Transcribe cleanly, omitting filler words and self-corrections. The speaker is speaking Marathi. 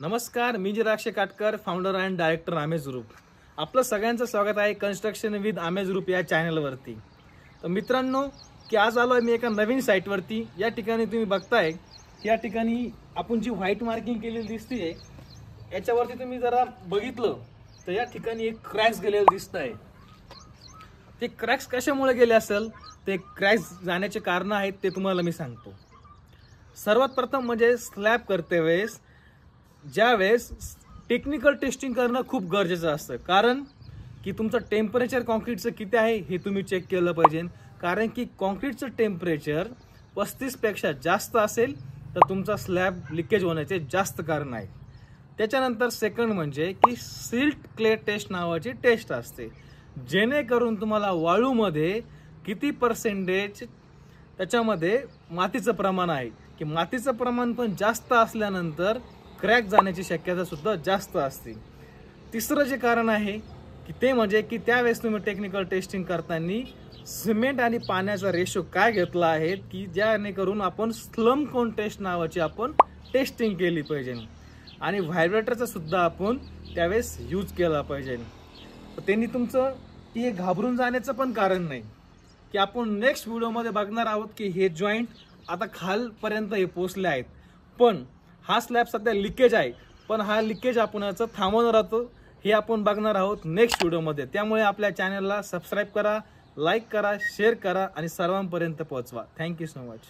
नमस्कार, मी Jirakshe Katkar, founder and director Amaze group. आपलं सगळ्यांचं स्वागत आहे कन्स्ट्रक्शन विथ आमेज ग्रुप या चॅनलवरती. तर मित्रांनो, की आज आलो आहे मी एका नवीन साईटवरती. या ठिकाणी तुम्ही बघताय की या ठिकाणी आपण जी व्हाईट मार्किंग केलेली दिसते याच्यावरती तुम्ही जरा बघितलं तर या ठिकाणी एक क्रॅक्स गेलेलं दिसत आहे. ते क्रॅक्स कशामुळे गेले असेल, ते क्रॅक्स जाण्याचे कारण आहेत ते तुम्हाला मी सांगतो. सर्वात प्रथम म्हणजे स्लॅब करते वेळेस ज्यावेळेस टेक्निकल टेस्टिंग करणं खूप गरजेचं असतं. कारण की तुमचं टेम्परेचर कॉन्क्रीटचं किती आहे हे तुम्ही चेक केलं पाहिजे. कारण की कॉन्क्रीटचं टेम्परेचर 35 पेक्षा जास्त असेल तर तुमचा स्लॅब लिकेज होण्याचे जास्त कारण आहे. त्याच्यानंतर सेकंड म्हणजे की सिल्ट क्ले टेस्ट नावाची टेस्ट असते, जेणेकरून तुम्हाला वाळूमध्ये किती पर्सेंटेज त्याच्यामध्ये मातीचं प्रमाण आहे, की मातीचं प्रमाण पण जास्त असल्यानंतर क्रॅक जाण्याची शक्यता सुद्धा जास्त असते. तिसरं जे कारण आहे की ते म्हणजे की त्यावेळेस तुम्ही टेक्निकल टेस्टिंग करताना सिमेंट आणि पाण्याचा रेशो काय घेतला आहे, की जेणेकरून आपण स्लम कोन टेस्ट नावाची आपण टेस्टिंग केली पाहिजे. आणि व्हायब्रेटरचा सुद्धा आपण त्यावेळेस यूज केला पाहिजे. त्यांनी तुमचं हे घाबरून जाण्याचं पण कारण नाही, की आपण नेक्स्ट व्हिडिओमध्ये बघणार आहोत की हे जॉईंट आता खालपर्यंत हे पोचले आहेत, पण हा स्लॅब सध्या लिकेज आहे, पण हा लिकेज आपण याचं थांबवणार आहोत हे आपण बघणार आहोत नेक्स्ट व्हिडिओमध्ये. त्यामुळे आपल्या चॅनलला सबस्क्राईब करा, लाईक करा, शेअर करा आणि सर्वांपर्यंत पोहोचवा. Thank you so much.